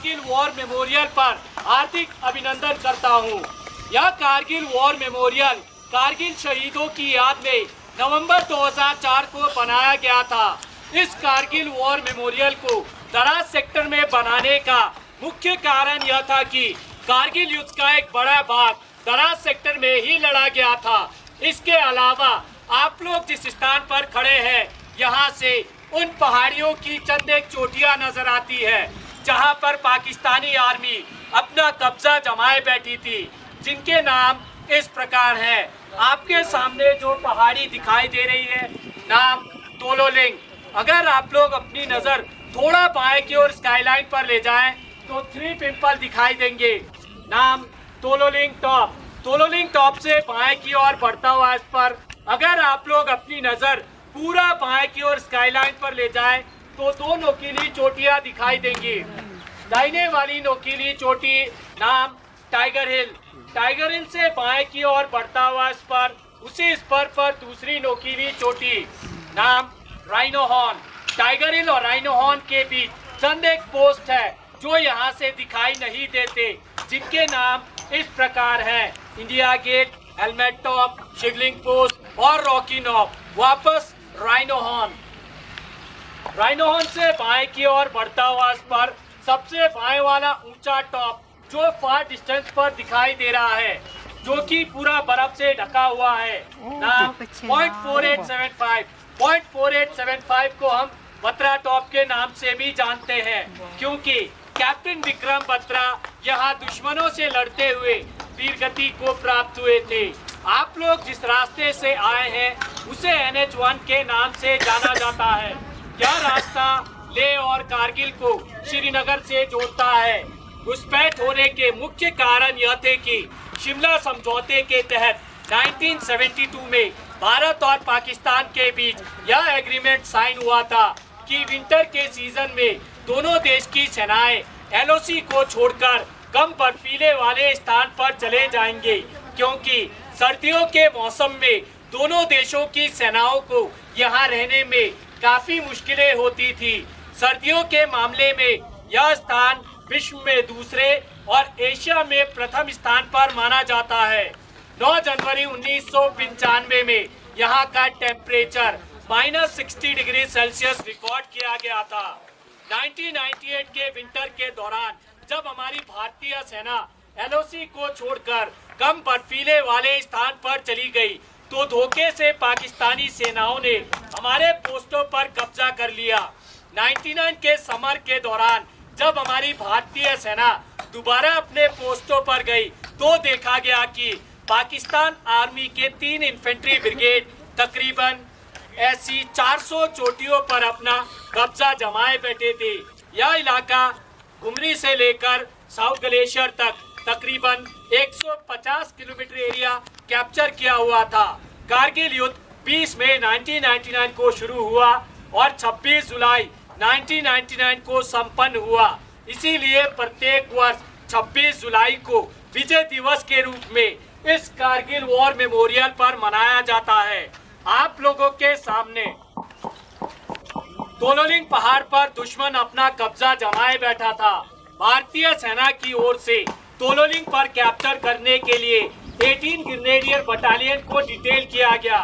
Kargil war memorial पर हार्दिक अभिनंदन करता हूं। यह कारगिल वॉर मेमोरियल कारगिल शहीदों की याद में नवंबर 2004 को बनाया गया था। इस कारगिल वॉर मेमोरियल को द्रास सेक्टर में बनाने का मुख्य कारण यह था कि कारगिल युद्ध का एक बड़ा भाग द्रास सेक्टर में ही लड़ा गया था। इसके अलावा आप लोग जिस स्थान पर खड़े हैं, यहाँ से उन पहाड़ियों की चंद एक चोटियां नजर आती है जहां पर पाकिस्तानी आर्मी अपना कब्जा जमाए बैठी थी, जिनके नाम इस प्रकार है। आपके सामने जो पहाड़ी दिखाई दे रही है, नाम तोलोलिंग। अगर आप लोग अपनी नजर थोड़ा बाएं की ओर स्काईलाइन पर ले जाएं तो 3 पिंपल दिखाई देंगे, नाम तोलोलिंग टॉप। तोलोलिंग टॉप से बाएं की ओर बढ़ता हुआ इस पर अगर आप लोग अपनी नजर पूरा बाएं की ओर स्काईलाइन पर ले जाएं तो 2 नोकीली चोटियां दिखाई देंगी। दाहिने वाली नोकीली चोटी नाम टाइगर हिल। टाइगर हिल से बाएं की ओर बढ़ता हुआ इस पर उसी स्पर पर दूसरी नोकीली चोटी नाम राइनो हॉर्न। टाइगर हिल और राइनो हॉर्न के बीच चंद एक पोस्ट है जो यहाँ से दिखाई नहीं देते, जिनके नाम इस प्रकार है, इंडिया गेट, हेलमेट टॉप, शिवलिंग पोस्ट और रॉकी नॉब। वापस राइनो हॉर्न। राइनो हॉर्न से बाएं की ओर बढ़ता हुआ इस पर सबसे बाएं वाला ऊंचा टॉप जो फार डिस्टेंस पर दिखाई दे रहा है, जो कि पूरा बर्फ से ढका हुआ है, नाम .4875। .4875 को हम बत्रा टॉप के नाम से भी जानते हैं, क्योंकि कैप्टन विक्रम बत्रा यहाँ दुश्मनों से लड़ते हुए वीरगति को प्राप्त हुए थे। आप लोग जिस रास्ते से आए हैं उसे NH1 के नाम से जाना जाता है। यह रास्ता लेह और कारगिल को श्रीनगर से जोड़ता है। घुसपैठ होने के मुख्य कारण यह थे कि शिमला समझौते के तहत 1972 में भारत और पाकिस्तान के बीच यह एग्रीमेंट साइन हुआ था कि विंटर के सीजन में दोनों देश की सेनाएं LOC को छोड़कर कम बर्फीले वाले स्थान पर चले जाएंगे, क्योंकि सर्दियों के मौसम में दोनों देशों की सेनाओं को यहाँ रहने में काफी मुश्किलें होती थी। सर्दियों के मामले में यह स्थान विश्व में दूसरे और एशिया में प्रथम स्थान पर माना जाता है। 9 जनवरी 1995 में यहाँ का टेम्परेचर -60 डिग्री सेल्सियस रिकॉर्ड किया गया था। 1998 के विंटर के दौरान जब हमारी भारतीय सेना LOC को छोड़कर कम बर्फीले वाले स्थान पर चली गई तो धोखे से पाकिस्तानी सेनाओं ने हमारे पोस्टों पर कब्जा कर लिया। 99 के समर के दौरान जब हमारी भारतीय सेना दोबारा अपने पोस्टों पर गई तो देखा गया कि पाकिस्तान आर्मी के 3 इन्फेंट्री ब्रिगेड तकरीबन ऐसी 400 चोटियों पर अपना कब्जा जमाए बैठे थे। यह इलाका घुमरी से लेकर साउथ ग्लेशियर तक तकरीबन 150 किलोमीटर एरिया कैप्चर किया हुआ था। कारगिल युद्ध 20 मई 1999 को शुरू हुआ और 26 जुलाई 1999 को संपन्न हुआ। इसीलिए प्रत्येक वर्ष 26 जुलाई को विजय दिवस के रूप में इस कारगिल वॉर मेमोरियल पर मनाया जाता है। आप लोगों के सामने तोलोलिंग पहाड़ पर दुश्मन अपना कब्जा जमाए बैठा था। भारतीय सेना की ओर से तोलोलिंग पर कैप्चर करने के लिए 18 ग्रेनेडियर बटालियन को डिटेल किया गया।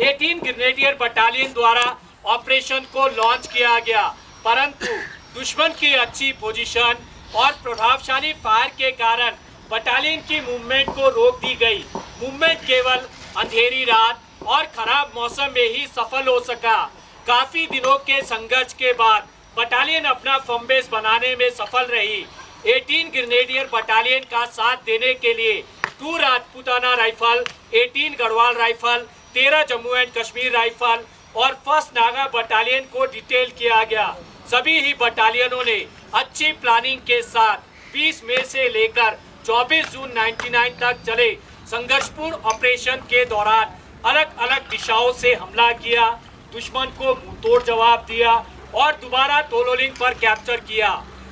18 ग्रेनेडियर बटालियन द्वारा ऑपरेशन को लॉन्च किया गया, परंतु दुश्मन की अच्छी पोजीशन और प्रभावशाली फायर के कारण बटालियन की मूवमेंट को रोक दी गई। मूवमेंट केवल अंधेरी रात और खराब मौसम में ही सफल हो सका। काफी दिनों के संघर्ष के बाद बटालियन अपना फर्म बेस बनाने में सफल रही। 18 ग्रेनेडियर बटालियन का साथ देने के लिए 2 Rajputana rifle, 18 Garhwal rifle, 13 Jammu and Kashmir rifle और 1st नागा बटालियन को डिटेल किया गया। सभी ही बटालियनों ने अच्छी प्लानिंग के साथ 20 मई से लेकर 24 जून 1999 तक चले संघर्षपूर्ण ऑपरेशन के दौरान अलग अलग दिशाओं से हमला किया, दुश्मन को मुंहतोड़ जवाब दिया और दोबारा तोलोलिंग पर कैप्चर किया।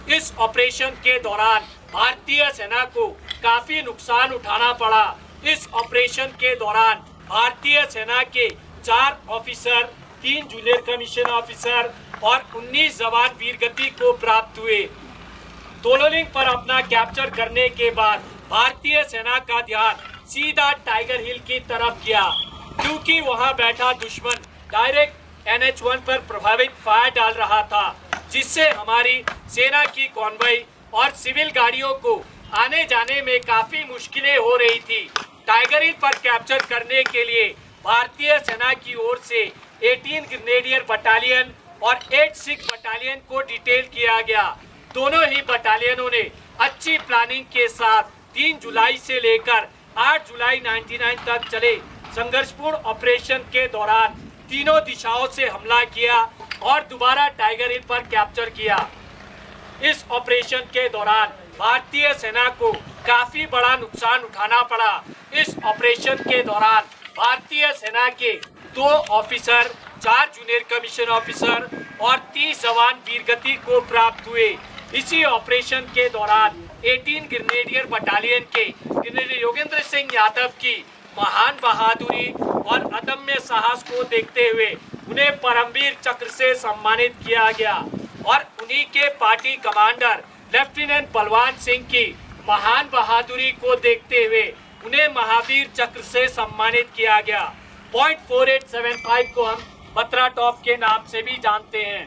इस ऑपरेशन के दौरान भारतीय सेना को काफी नुकसान उठाना पड़ा। इस ऑपरेशन के दौरान भारतीय सेना के 4 ऑफिसर, 3 जूनियर कमीशन ऑफिसर और 19 जवान वीरगति को प्राप्त हुए। तोलोलिंग पर अपना कैप्चर करने के बाद भारतीय सेना का ध्यान सीधा टाइगर हिल की तरफ गया, क्योंकि वहां बैठा दुश्मन डायरेक्ट NH1 पर प्रभावित फायर डाल रहा था, जिससे हमारी सेना की कॉन्वॉय और सिविल गाड़ियों को आने जाने में काफी मुश्किलें हो रही थी। टाइगर हिल पर कैप्चर करने के लिए भारतीय सेना की ओर से 18 ग्रेनेडियर बटालियन और 8 सिख बटालियन को डिटेल किया गया। दोनों ही बटालियनों ने अच्छी प्लानिंग के साथ 3 जुलाई से लेकर 8 जुलाई 99 तक चले संघर्षपूर्ण ऑपरेशन के दौरान तीनों दिशाओं से हमला किया और दोबारा टाइगर हिल पर कैप्चर किया। इस ऑपरेशन के दौरान भारतीय सेना को काफी बड़ा नुकसान उठाना पड़ा। इस ऑपरेशन के दौरान भारतीय सेना के 2 ऑफिसर, 4 जूनियर कमीशन ऑफिसर और 30 जवान वीरगति को प्राप्त हुए। इसी ऑपरेशन के दौरान 18 ग्रेनेडियर बटालियन के ग्रेनेडियर योगेंद्र सिंह यादव की महान बहादुरी और अदम्य साहस को देखते हुए उन्हें परमवीर चक्र से सम्मानित किया गया और उन्हीं के party commander lieutenant Balwan Singh की महान बहादुरी को देखते हुए उन्हें महावीर चक्र से सम्मानित किया गया। पॉइंट 4875 को हम बत्रा टॉप के नाम से भी जानते हैं।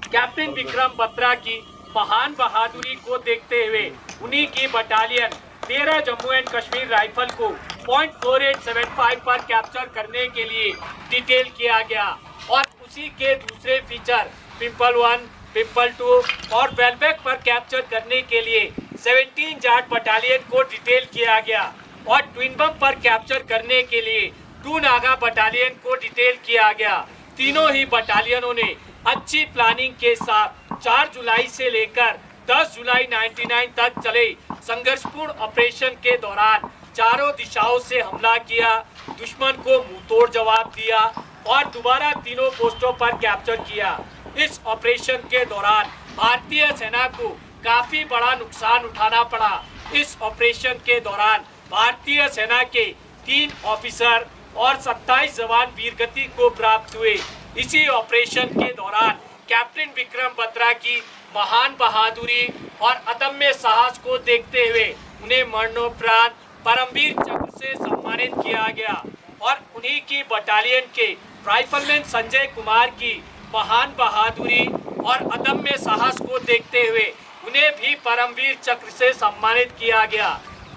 कैप्टन विक्रम बत्रा की महान बहादुरी को देखते हुए उन्हीं की battalion 13 Jammu and Kashmir rifle को पॉइंट 4875 पर कैप्चर करने के लिए डिटेल किया गया और उसी के दूसरे फीचर पिंपल 1, पिंपल 2 और वेलबैक पर कैप्चर करने के लिए 17 जाट बटालियन को डिटेल किया गया और ट्विन बम पर कैप्चर करने के लिए 2 नागा बटालियन को डिटेल किया गया। तीनों ही बटालियनों ने अच्छी प्लानिंग के साथ 4 जुलाई से लेकर 10 जुलाई 99 तक चले संघर्षपूर्ण ऑपरेशन के दौरान चारों दिशाओं से हमला किया, दुश्मन को मुंहतोड़ जवाब दिया और दोबारा तीनों पोस्टों पर कैप्चर किया। इस ऑपरेशन के दौरान भारतीय सेना को काफी बड़ा नुकसान उठाना पड़ा। इस ऑपरेशन के दौरान भारतीय सेना के 3 ऑफिसर और 27 जवान वीरगति को प्राप्त हुए। इसी ऑपरेशन के दौरान कैप्टन विक्रम बत्रा की महान बहादुरी और अदम्य साहस को देखते हुए उन्हें मरणोपरांत परमवीर चक्र से सम्मानित किया गया और उन्हीं की बटालियन के राइफलमैन संजय कुमार की महान बहादुरी और अदम्य साहस को देखते हुए उन्हें भी परमवीर चक्र से सम्मानित किया गया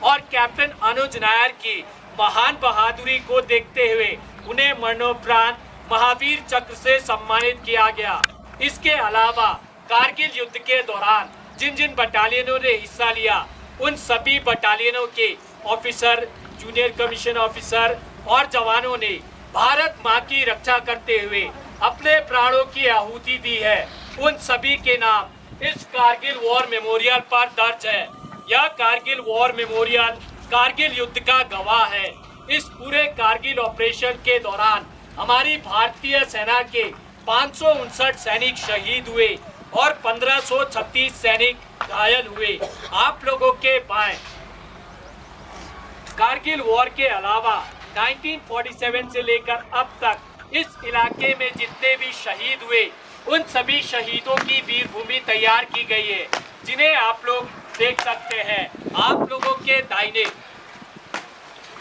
और कैप्टन अनुज नायर की महान बहादुरी को देखते हुए उन्हें मरणोपरांत महावीर चक्र से सम्मानित किया गया। इसके अलावा कारगिल युद्ध के दौरान जिन जिन बटालियनों ने हिस्सा लिया उन सभी बटालियनों के ऑफिसर, जूनियर कमीशन ऑफिसर और जवानों ने भारत माँ की रक्षा करते हुए अपने प्राणों की आहुति दी है। उन सभी के नाम इस कारगिल वॉर मेमोरियल पर दर्ज है। यह कारगिल वॉर मेमोरियल कारगिल युद्ध का गवाह है। इस पूरे कारगिल ऑपरेशन के दौरान हमारी भारतीय सेना के 559 सैनिक शहीद हुए और 1536 सैनिक घायल हुए। आप लोगों के बाएं कारगिल वॉर के अलावा 1947 से लेकर अब तक इस इलाके में जितने भी शहीद हुए उन सभी शहीदों की वीरभूमि तैयार की गई है, जिन्हें आप लोग देख सकते हैं। आप लोगों के दाहिने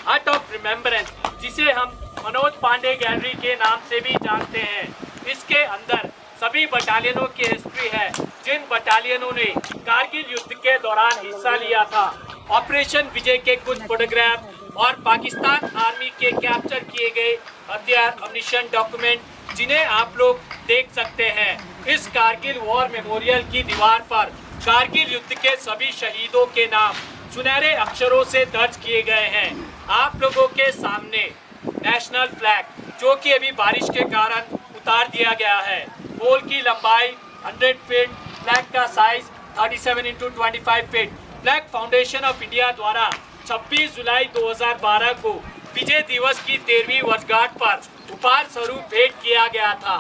हट ऑफ रिमेम्बरेंस, जिसे हम मनोज पांडे गैलरी के नाम से भी जानते हैं, इसके अंदर सभी बटालियनों की हिस्ट्री है जिन बटालियनों ने कारगिल युद्ध के दौरान हिस्सा लिया था। ऑपरेशन विजय के कुछ फोटोग्राफ और पाकिस्तान आर्मी के कैप्चर किए गए हथियार, अम्युनिशन, डॉक्यूमेंट जिन्हें आप लोग देख सकते हैं। इस कारगिल वॉर मेमोरियल की दीवार पर कारगिल युद्ध के सभी शहीदों के नाम सुनहरे अक्षरों से दर्ज किए गए हैं। आप लोगों के सामने नेशनल फ्लैग, जो कि अभी बारिश के कारण उतार दिया गया है, पोल की लंबाई 100 फीट, फ्लैग का size 37 × 25 feet, flag foundation of India द्वारा 26 जुलाई 2012 को विजय दिवस की 13वीं वर्षगांठ पर उपहार स्वरूप भेंट किया गया था।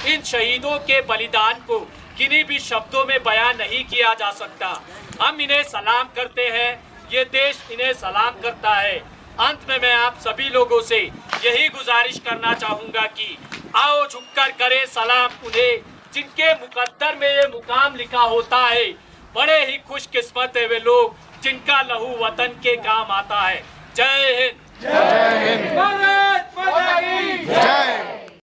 इन शहीदों के बलिदान को किन्हीं भी शब्दों में बयान नहीं किया जा सकता। हम इन्हें सलाम करते हैं, ये देश इन्हें सलाम करता है। अंत में मैं आप सभी लोगों से यही गुजारिश करना चाहूँगा कि आओ झुककर करें सलाम उन्हें जिनके मुकद्दर में ये मुकाम लिखा होता है। बड़े ही खुशकिस्मत है वे लोग जिनका लहू वतन के काम आता है। जय हिंद।